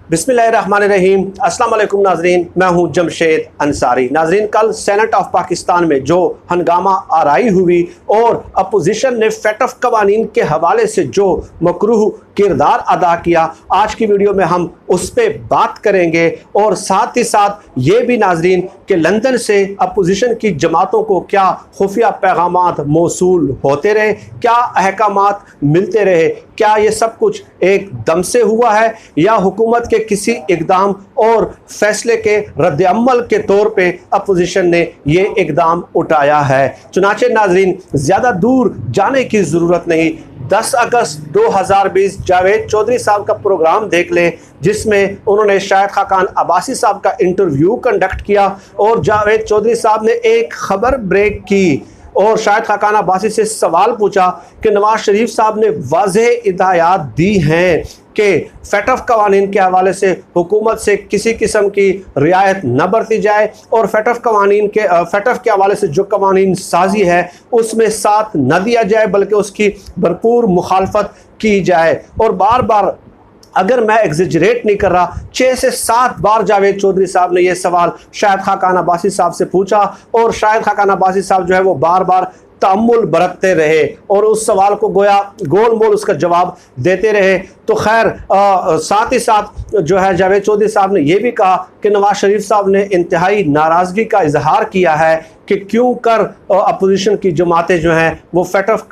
बिस्मिल्लाहिर्रहमानिर्रहीम। अस्सलाम वालेकुम नाजरीन, मैं हूं जमशेद अंसारी। नाजरीन, कल सेनेट ऑफ पाकिस्तान में जो हंगामा आराई हुई और अपोजिशन ने फेटफ कवानीन के हवाले से जो मकरूह किरदार अदा किया, आज की वीडियो में हम उस पर बात करेंगे और साथ ही साथ ये भी नाजरीन कि लंदन से अपोजिशन की जमातों को क्या खुफिया पैगामात मौसूल होते रहे, क्या अहकामात मिलते रहे, क्या ये सब कुछ एक दम से हुआ है या हुकूमत के किसी इकदाम और फैसले के रद्द-ए-अमल के तौर पे अपोजिशन ने ये इकदाम उठाया है। चुनाचे नाजरीन, ज़्यादा दूर जाने की ज़रूरत नहीं। 10 अगस्त 2020 जावेद चौधरी साहब का प्रोग्राम देख लें, जिसमें उन्होंने शाहिद खाकान अब्बासी साहब का इंटरव्यू कंडक्ट किया और जावेद चौधरी साहब ने एक खबर ब्रेक की और शाहिद खाकान अब्बासी से सवाल पूछा कि नवाज शरीफ साहब ने वाज़ेह हिदायत दी हैं कि फेटफ कवानीन के हवाले से हुकूमत से किसी किस्म की रियायत न बरती जाए और फेटफ के हवाले से जो कवानीन साजी है उसमें साथ न दिया जाए बल्कि उसकी भरपूर मुखालफत की जाए। और बार बार, अगर मैं एग्जेजरेट नहीं कर रहा, 6 से 7 बार जावेद चौधरी साहब ने यह सवाल शाहिद खाकान अब्बासी साहब से पूछा और शाहिद खाकान अब्बासी साहब जो है वो बार बार तअम्मुल बरतते रहे और उस सवाल को गोया गोल मोल उसका जवाब देते रहे। तो खैर, साथ ही साथ जो है जावेद चौधरी साहब ने यह भी कहा कि नवाज शरीफ साहब ने इंतहाई नाराज़गी का इजहार किया है कि क्यों कर अपोजिशन की जमातें जो हैं वो फेटफ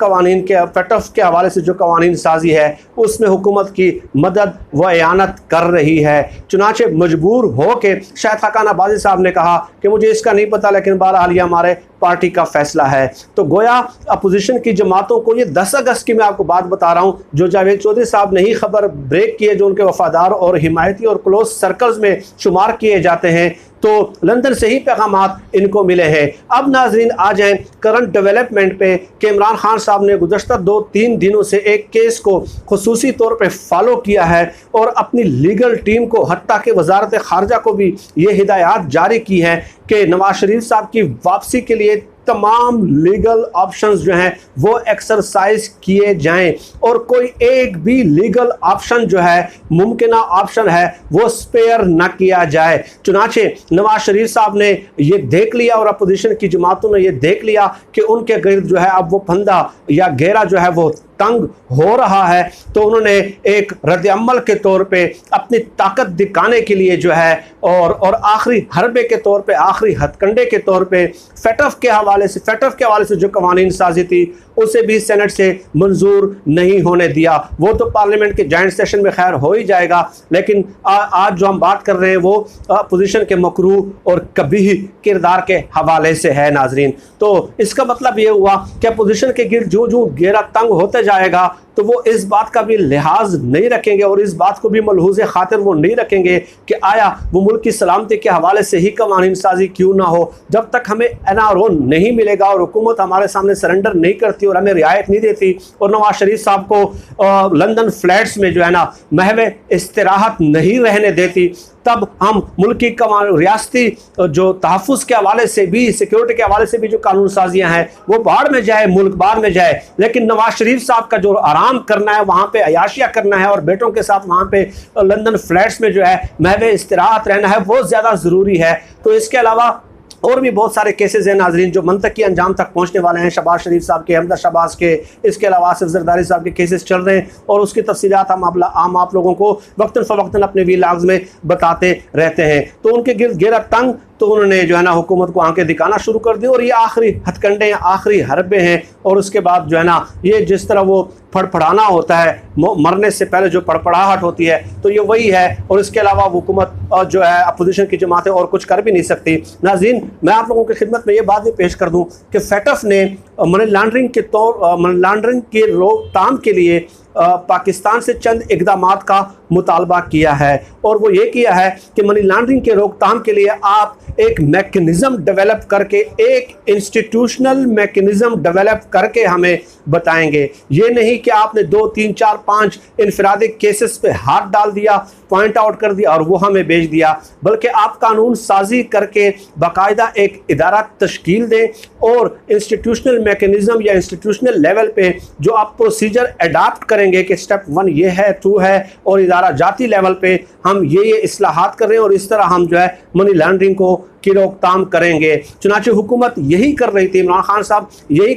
के हवाले से जो कवानीन साजी है उसमें हुकूमत की मदद व एयानत कर रही है। चुनाचे मजबूर हो के शाहिद खाकान अब्बासी साहब ने कहा कि मुझे इसका नहीं पता, लेकिन बहरहाल ये हमारे पार्टी का फैसला है। तो गोया अपोजिशन की जमातों को, ये 10 अगस्त की मैं आपको बात बता रहा हूँ, जो जावेद चौधरी साहब ने ही खबर ब्रेक की है, जो उनके वफादार और हिमायती और क्लोज सर्कल्स में शुमार किए जाते हैं, तो लंदन से ही पैगामात इनको मिले हैं। अब नाजरीन आ जाएं करंट डेवलपमेंट पे कि इमरान खान साहब ने गुज़श्ता 2-3 दिनों से एक केस को खुसूसी तौर पे फॉलो किया है और अपनी लीगल टीम को, हत्ता कि वजारत खारजा को भी ये हिदायत जारी की है कि नवाज शरीफ साहब की वापसी के लिए तमाम लीगल ऑप्शंस जो हैं वो एक्सरसाइज किए जाएं और कोई एक भी लीगल ऑप्शन जो है, मुमकिना ऑप्शन है, वो स्पेयर ना किया जाए। चुनाचे नवाज शरीफ साहब ने ये देख लिया और अपोजिशन की जमातों ने ये देख लिया कि उनके गिर्द जो है अब वो फंदा या घेरा जो है वो तंग हो रहा है, तो उन्होंने एक रद्द-ए-अमल के तौर पे अपनी ताकत दिखाने के लिए जो है और आखिरी हरबे के तौर पे, आखिरी हथकंडे के तौर पे फेटफ के हवाले से जो कवानीन साजी थी उसे भी सेनेट से मंजूर नहीं होने दिया। वो तो पार्लियामेंट के जॉइंट सेशन में खैर हो ही जाएगा, लेकिन आज जो हम बात कर रहे हैं वो अपोजिशन के मकरूह और कबीह किरदार के हवाले से है। नाजरीन, तो इसका मतलब ये हुआ कि अपोजिशन के गिर्द जो जो घेरा तंग होते जाएगा तो वो इस बात का भी लिहाज नहीं रखेंगे और इस बात को भी मलहूज़ खातिर वो नहीं रखेंगे कि आया वो मुल्क की सलामती के हवाले से ही कवानीन साजी क्यों ना हो। जब तक हमें NRO नहीं मिलेगा और हुकूमत हमारे सामने सरेंडर नहीं करती और हमें रियायत नहीं देती और नवाज शरीफ साहब को लंदन फ्लैट्स में जो है ना महवे इस्तिराहत नहीं रहने देती, तब हम मुल्क की रियासती जो तहफ़्फ़ुज़ के हवाले से भी, सिक्योरिटी के हवाले से भी जो कानून साजियाँ हैं वो बाढ़ में जाए, मुल्क बाढ़ में जाए। लेकिन नवाज शरीफ साहब का जो आराम करना है, वहाँ पे अयाशिया करना है और बेटों के साथ वहाँ पे लंदन फ्लैट्स में जो है महवे इस्तिराहत रहना है, वो ज़्यादा ज़रूरी है। तो इसके अलावा और भी बहुत सारे केसेस हैं नाजरीन जो मंतकी अंजाम तक पहुंचने वाले हैं। शहबाज शरीफ साहब के, हमदा शहबाज के, इसके अलावा आसिफ जरदारी साहब के केसेस चल रहे हैं और उसकी तफसीलात हम आप लोगों को वक्तन फ़वक्तन अपने वीलॉग्स में बताते रहते हैं। तो उनके गिर्द घेरा तंग, तो उन्होंने जो है ना हुकूमत को आंखें दिखाना शुरू कर दी और ये आखिरी हथकंडे, आखिरी हरबे हैं। और उसके बाद जो है ना ये जिस तरह वो फड़फड़ाना होता है, मरने से पहले जो फड़फड़ाहट होती है, तो ये वही है। और इसके अलावा हुकूमत जो है अपोजिशन की जमातें और कुछ कर भी नहीं सकती। नाज़रीन, मैं आप लोगों की खिदमत में ये बात भी पेश कर दूं कि फेटफ ने मनी लॉन्ड्रिंग की रोकथाम के लिए पाकिस्तान से चंद इक़दामात का मुतालबा किया है और वो ये किया है कि मनी लॉन्ड्रिंग के रोकथाम के लिए आप एक मैकेनिज़्म डेवलप करके, एक इंस्टीट्यूशनल मैकेनिज़्म डेवलप करके हमें बताएंगे। ये नहीं कि आपने 2, 3, 4, 5 इनफरादी केसेस पे हाथ डाल दिया पॉइंट आउट कर दिया और वो हमें भेज दिया, बल्कि आप कानून साजी करके बाकायदा एक इदारा तश्कील दें और इंस्टीट्यूशनल मैकेनिज़्म या इंस्टीट्यूशनल लेवल पे जो आप प्रोसीजर अडाप्ट करेंगे कि स्टेप 1 ये है, 2 है, और इदारा जाती लेवल पे हम ये इस्लाहात कर रहे हैं और इस तरह हम जो है मनी लॉन्ड्रिंग को की रोकथाम करेंगे। चुनांचे हुकूमत यही कर रही थी, इमरान खान साहब यही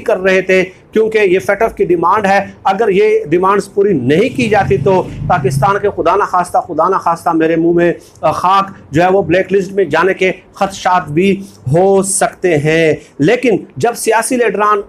कर रहे थे, क्योंकि ये फेटफ की डिमांड है। अगर ये डिमांड्स पूरी नहीं की जाती तो पाकिस्तान के खुदा न खास्ता मेरे मुंह में खाक जो है वो ब्लैक लिस्ट में जाने के खदशात भी हो सकते हैं। लेकिन जब सियासी लीडरान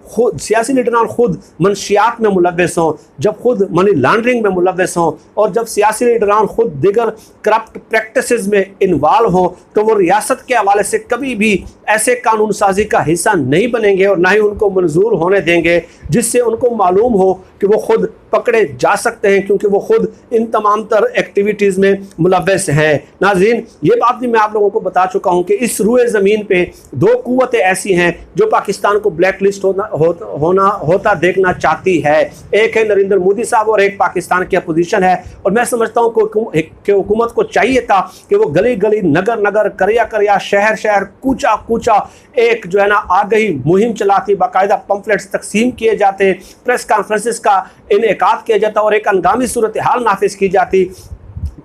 खुद मनशियात में मुलव्वस हों, जब खुद मनी लॉन्ड्रिंग में मुलव्वस हों और जब सियासी लीडरान खुद दिगर करप्ट प्रैक्टिसेस में इन्वॉल्व हों, तो वो रियासत के हवाले से कभी भी ऐसे कानून साजी का हिस्सा नहीं बनेंगे और ना ही उनको मंजूर होने देंगे जिससे उनको मालूम हो कि वो खुद पकड़े जा सकते हैं, क्योंकि वो खुद इन तमाम तर एक्टिविटीज़ में मुलव्वस हैं। नाज़रीन, ये बात भी मैं आप लोगों को बता चुका हूँ कि इस रुए ज़मीन पे 2 कुव्वतें ऐसी हैं जो पाकिस्तान को ब्लैक लिस्ट होता देखना चाहती है। एक है नरेंद्र मोदी साहब और एक पाकिस्तान की अपोजिशन है। और मैं समझता हूँ कि हुकूमत को चाहिए था कि वो गली गली, नगर नगर, करिया शहर शहर, कूचा कूचा एक जो है ना आगही मुहिम चलाती, बाकायदा पम्फलेट्स तकसीम किए जाते, प्रेस कॉन्फ्रेंसेस का इनेकाद किया जाता और एक हंगामी सूरत हाल नाफिज की जाती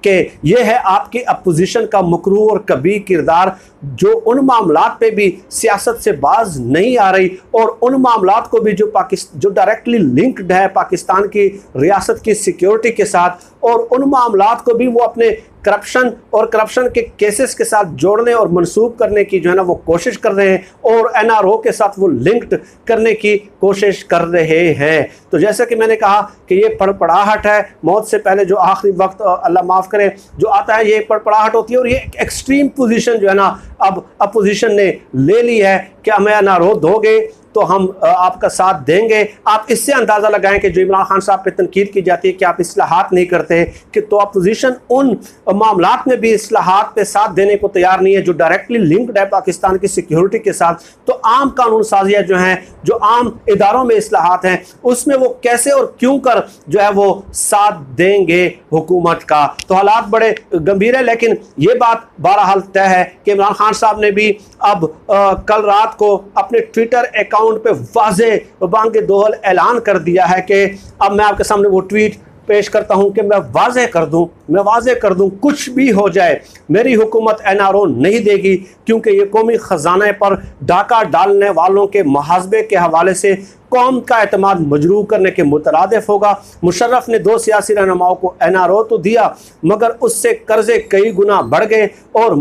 कि यह है आपकी अपोजिशन का मकरूह और कबीर किरदार जो उन मामलात पे भी सियासत से बाज नहीं आ रही और उन मामलात को भी जो डायरेक्टली लिंक्ड है पाकिस्तान की रियासत की सिक्योरिटी के साथ, और उन मामलात को भी वो अपने करप्शन के केसेस के साथ जोड़ने और मंसूब करने की जो है ना वो कोशिश कर रहे हैं और एनआरओ के साथ वो लिंक्ड करने की कोशिश कर रहे हैं। तो जैसा कि मैंने कहा कि ये पड़पड़ाहट है, मौत से पहले जो आखिरी वक्त अल्लाह माफ़ करे जो आता है, ये पड़पड़ाहट होती है और ये एक्सट्रीम पोजीशन जो है ना अब अपोजिशन ने ले ली है कि हमें एनआरओ दोगे तो हम आपका साथ देंगे। आप इससे अंदाज़ा लगाएं कि जो इमरान खान साहब पे तनकीद की जाती है कि आप इस्लाहात नहीं करते, कि तो अपोजिशन उन मामलात में भी इस्लाहात पे साथ देने को तैयार नहीं है जो डायरेक्टली लिंक्ड है पाकिस्तान की सिक्योरिटी के साथ। तो आम कानून साजियाँ जो हैं, जो आम इदारों में इस्लाहात हैं, उसमें वो कैसे और क्यों कर जो है वो साथ देंगे हुकूमत का। तो हालात बड़े गंभीर है, लेकिन ये बात बहरहाल तय है कि इमरान खान साहब ने भी अब कल रात को अपने ट्विटर अकाउंट पे वाज़े बांगे दोहल ऐलान कर दिया है कि अब मैं आपके सामने वो ट्वीट पेश करता हूं कि मैं वाज़े कर दूं कुछ भी हो जाए मेरी हुकूमत एनआरओ नहीं देगी, क्योंकि ये कौमी ख़जाने पर डाका डालने वालों के मुहासबे के हवाले से कौम का एतमाद मजरूह करने के मुतरादिफ होगा। मुशर्रफ ने 2 सियासी रहनुमाओं को एनआरओ तो दिया, मगर उससे कर्जे कई गुना बढ़ गए और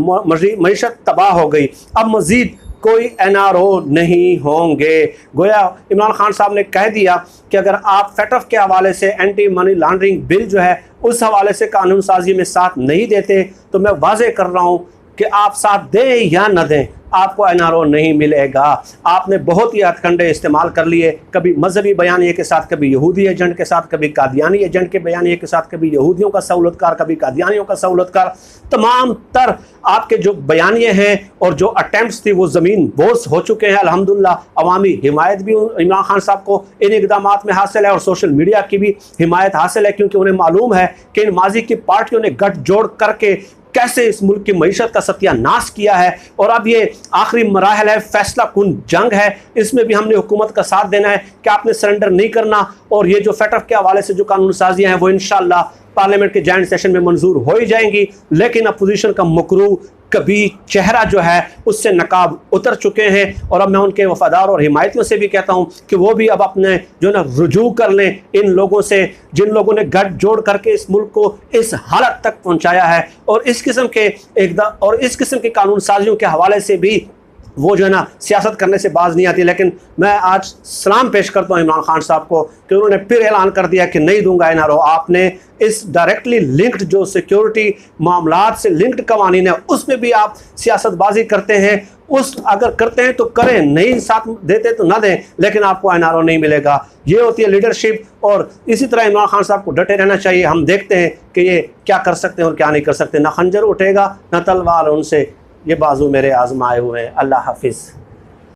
मईशत तबाह हो गई। अब मज़ीद कोई एनआरओ नहीं होंगे। गोया इमरान खान साहब ने कह दिया कि अगर आप फेटफ के हवाले से एंटी मनी लॉन्ड्रिंग बिल जो है उस हवाले से कानून साजी में साथ नहीं देते, तो मैं वाज़े कर रहा हूँ कि आप साथ दें या न दें, आपको एनआरओ नहीं मिलेगा। आपने बहुत ही हथकंडे इस्तेमाल कर लिए, कभी मजहबी बयानिए के साथ, कभी यहूदी एजेंट के साथ, कभी कादियानी एजेंट के बयानिए के साथ, कभी यहूदियों का सहूलतकार, कभी कादियानियों का सहूलतकार। तमाम तर आपके जो बयानिए हैं और जो अटैम्प्ट्स थी वो ज़मीन बोस हो चुके हैं। अल्हम्दुलिल्लाह अवामी हिमायत भी इमरान खान साहब को इन इक़दामात में हासिल है और सोशल मीडिया की भी हिमायत हासिल है, क्योंकि उन्हें मालूम है कि इन माजी की पार्टियों ने गठजोड़ करके कैसे इस मुल्क की मईशत का सत्यानाश किया है। और अब ये आखिरी मराहल है, फैसला कुन जंग है, इसमें भी हमने हुकूमत का साथ देना है कि आपने सरेंडर नहीं करना। और ये जो फेटफ के हवाले से जो कानून साजियाँ हैं वो इंशाअल्लाह पार्लियामेंट के जॉइंट सेशन में मंजूर हो ही जाएंगी, लेकिन अपोजिशन का मकरूह कभी चेहरा जो है उससे नकाब उतर चुके हैं। और अब मैं उनके वफादार और हिमायतियों से भी कहता हूँ कि वो भी अब अपने जो ना रुजू कर लें इन लोगों से जिन लोगों ने गठजोड़ करके इस मुल्क को इस हालत तक पहुँचाया है। और इस किस्म के कानून साजियों के हवाले से भी वो जो है ना सियासत करने से बाज नहीं आती। लेकिन मैं आज सलाम पेश करता हूँ इमरान खान साहब को कि उन्होंने फिर ऐलान कर दिया कि नहीं दूंगा एनआरओ। आपने इस डायरेक्टली लिंक्ड जो सिक्योरिटी मामलात से लिंक्ड कवानीन है उसमें भी आप सियासतबाजी करते हैं। अगर करते हैं तो करें, नहीं साथ देते तो ना दें, लेकिन आपको एनआरओ नहीं मिलेगा। ये होती है लीडरशिप। और इसी तरह इमरान खान साहब को डटे रहना चाहिए। हम देखते हैं कि ये क्या कर सकते हैं और क्या नहीं कर सकते। ना खंजर उठेगा ना तलवार उनसे, ये बाजू मेरे आजमाए हुए हैं। अल्लाह हाफिज़।